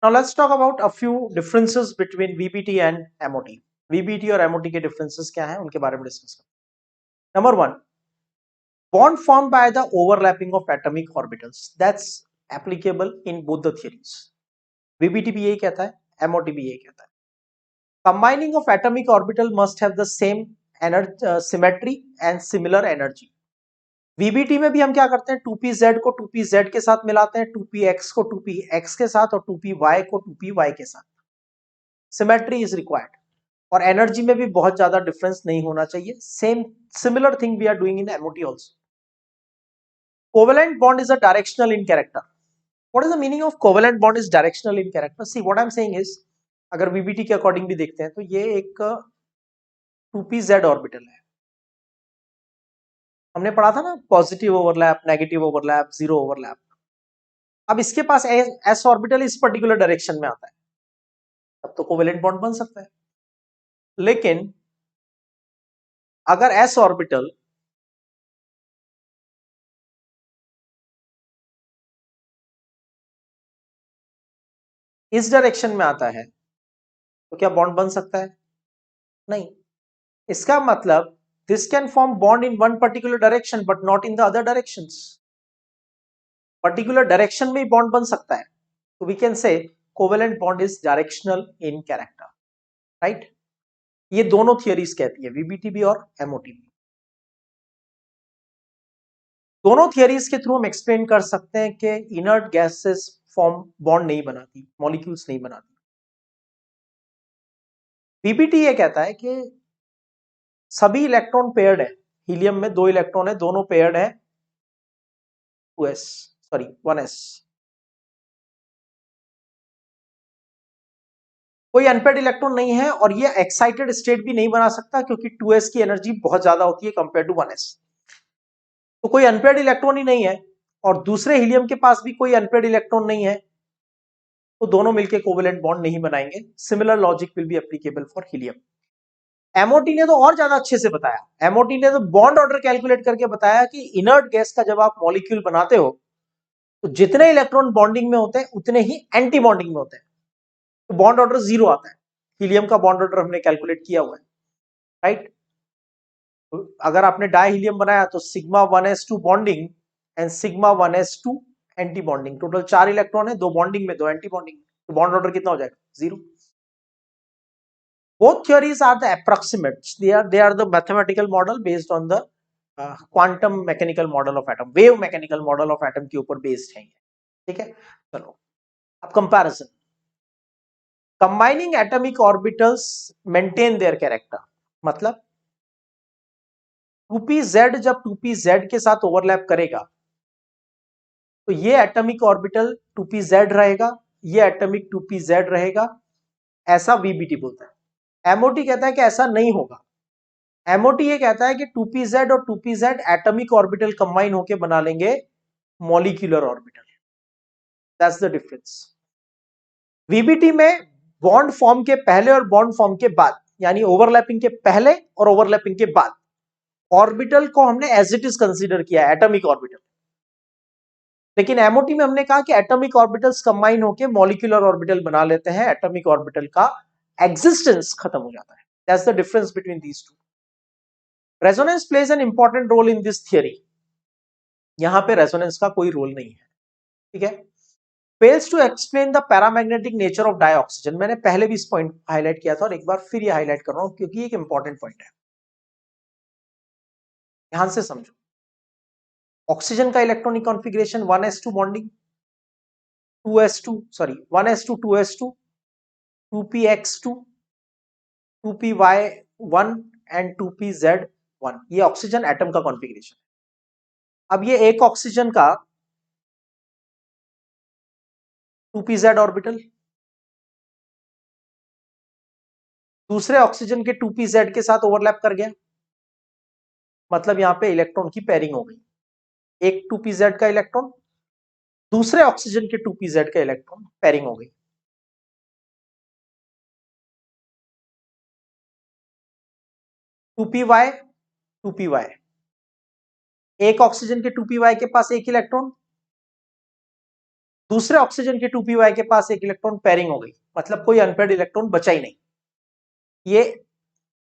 Now let's talk about a few differences between VBT and MOT. VBT और MOT के differences क्या हैं उनके बारे में डिस्कस करें. Number one, bond formed by the overlapping of atomic orbitals. That's applicable in both the theories. VBT भी यही कहता है, MOT भी यही कहता है. Combining of atomic orbital must have the same symmetry and similar energy. VBT में भी हम क्या करते हैं, 2pz को 2pz के साथ मिलाते हैं, 2px को 2px के साथ और 2py को 2py के साथ. सिमेट्री इज रिक्वायर्ड और एनर्जी में भी बहुत ज्यादा डिफरेंस नहीं होना चाहिए. Similar thing we are doing in MOT also. Covalent bond is a directional in character. What is the meaning of covalent bond is directional in character? See what I am saying is, अगर VBT के according भी देखते हैं तो ये एक 2pz orbital है. हमने पढ़ा था ना, positive overlap, negative overlap, zero overlap. अब इसके पास s ऑर्बिटल इस पर्टिकुलर डायरेक्शन में आता है, तब तो कोवेलेंट बॉन्ड बन सकता है. लेकिन अगर s ऑर्बिटल इस डायरेक्शन में आता है तो क्या बॉन्ड बन सकता है? नहीं. इसका मतलब this can form bond in one particular direction but not in the other directions. Particular direction में bond बन सकता है. So we can say covalent bond is directional in character, right? ये दोनों थियरीज कहती है, VBT भी और MOT भी. दोनों थियरीज के थ्रू हम एक्सप्लेन कर सकते हैं कि इनर्ट गैसेस फॉर्म बॉन्ड नहीं बनाती, मॉलिक्यूल्स नहीं बनाती. VBT ये कहता है कि सभी इलेक्ट्रॉन पेयर्ड है. हीलियम में 2 इलेक्ट्रॉन है, दोनों पेयर्ड है 1s. कोई अनपेयर्ड इलेक्ट्रॉन नहीं है और ये एक्साइटेड स्टेट भी नहीं बना सकता क्योंकि 2s की एनर्जी बहुत ज्यादा होती है कंपेयर टू 1s. तो कोई अनपेयर्ड इलेक्ट्रॉन ही नहीं है और दूसरे हीलियम के पास भी कोई अनपेयर्ड इलेक्ट्रॉन नहीं है, तो दोनों मिलकर कोवेलेंट बॉन्ड नहीं बनाएंगे. Similar logic will be applicable for helium. MOT ने तो और ज्यादा अच्छे से बताया. MOT ने तो बॉन्ड ऑर्डर कैलकुलेट करके बताया कि इनर्ट गैस का जब आप मॉलिक्यूल बनाते हो तो जितने इलेक्ट्रॉन बॉन्डिंग में होते हैं उतने ही एंटी बॉन्डिंग में होते हैं. तो बॉन्ड ऑर्डर 0 आता है. हीलियम का बॉन्ड ऑर्डर हमने कैलकुलेट किया हुआ है, राइट? अगर आपने डाई हीलियम बनाया तो sigma 1s2 bonding and sigma 1s2 anti bonding. Total 4 electron है, 2 बॉन्डिंग में 2 एंटी बॉन्डिंग. तो बॉन्ड ऑर्डर कितना हो जाएगा? 0. Both theories are the approximates. They are the mathematical model based on the quantum mechanical model of atom, wave mechanical model of atom के ऊपर based है. ठीक है, चलो अब comparison. Combining atomic orbitals maintain their character. मतलब 2pz जब 2pz के साथ ओवरलैप करेगा तो ये एटॉमिक ऑर्बिटल 2pz रहेगा, ये एटॉमिक 2pz रहेगा, ऐसा VBT बोलता है. MOT कहता है कि ऐसा नहीं होगा. MOT ये कहता है कि 2pz और 2pz एटॉमिक ऑर्बिटल कंबाइन होके बना लेंगे molecular orbital. That's the difference. VBT में बॉन्ड फॉर्म के पहले और बॉन्ड फॉर्म के बाद, यानी ओवरलैपिंग के पहले और ओवरलैपिंग के बाद, ऑर्बिटल को हमने एज इट इज कंसीडर किया एटॉमिक ऑर्बिटल. लेकिन MOT में हमने कहा कि एटॉमिक ऑर्बिटल्स कंबाइन होके मॉलिक्यूलर ऑर्बिटल बना लेते हैं, एटॉमिक ऑर्बिटल का एग्जिस्टेंस खत्म हो जाता है. That's the difference between these two. Resonance plays an important role in this theory. यहां पे रेजोनेंस का कोई रोल नहीं है, ठीक है. Fails to explain the paramagnetic nature of dioxygen. मैंने पहले भी इस पॉइंट हाईलाइट किया था और एक बार फिर ये हाईलाइट कर रहा हूं क्योंकि ये एक इंपॉर्टेंट पॉइंट है. ध्यान से समझो. ऑक्सीजन का electronic configuration 1s2 bonding, 1s2 2s2 2px2 2py1 and 2pz1. ये ऑक्सीजन एटम का कॉन्फ़िगरेशन. अब ये एक ऑक्सीजन का 2pz ऑर्बिटल दूसरे ऑक्सीजन के 2pz के साथ ओवरलैप कर गया, मतलब यहां पे इलेक्ट्रॉन की पेयरिंग हो गई. एक 2pz का इलेक्ट्रॉन दूसरे ऑक्सीजन के 2pz का इलेक्ट्रॉन पेयरिंग हो गई. 2py एक ऑक्सीजन के 2py के पास एक इलेक्ट्रॉन, दूसरे ऑक्सीजन के 2py के पास एक इलेक्ट्रॉन पेयरिंग हो गई, मतलब कोई अनपेयर्ड इलेक्ट्रॉन बचा ही नहीं। ये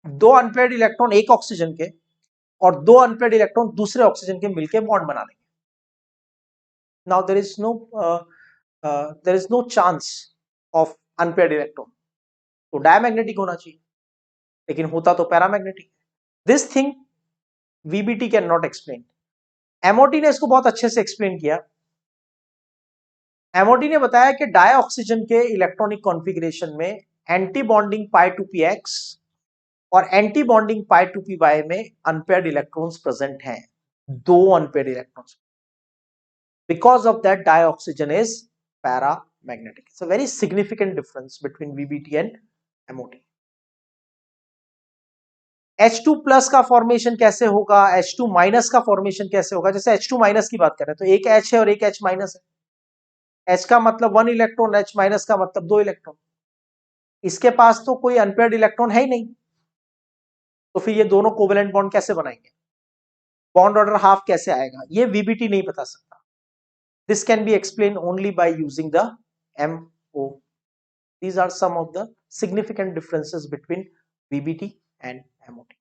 दो अनपेयर्ड इलेक्ट्रॉन एक ऑक्सीजन के और दो अनपेयर्ड इलेक्ट्रॉन दूसरे ऑक्सीजन के मिलकर बॉन्ड बना लेंगे। Now there is no chance of unpaired electron, तो डायमैग्नेटिक होना चाहिए, लेकिन होता तो paramagnetic. This thing VBT can not explain. MOT ने इसको बहुत अच्छे से एक्सप्लेन किया। एमओटी ने बताया कि डायऑक्सीजन के इलेक्ट्रॉनिक कॉन्फ़िगरेशन में एंटी बॉन्डिंग π2px और एंटी बॉन्डिंग π2py में अनपेयर्ड इलेक्ट्रॉन्स प्रेजेंट हैं, दो unpaired electrons. Because of that dioxygen is paramagnetic. It's a very significant difference between VBT and MOT. H2 plus का फॉर्मेशन कैसे होगा, H2 minus का formation कैसे होगा? जैसे H2 माइनस की बात करें तो एक H है और एक H माइनस है। H का मतलब 1 इलेक्ट्रॉन, H माइनस का मतलब 2 इलेक्ट्रॉन। इसके पास तो कोई अनपेयर्ड इलेक्ट्रॉन है ही नहीं, तो फिर ये दोनों कोवेलेंट बॉन्ड कैसे बनाएंगे? बॉन्ड ऑर्डर हाफ कैसे आएगा? ये वीबीटी नहीं बता सकता। This can be explain only by using the MO। These are some of the significant differences between VBT and MOT.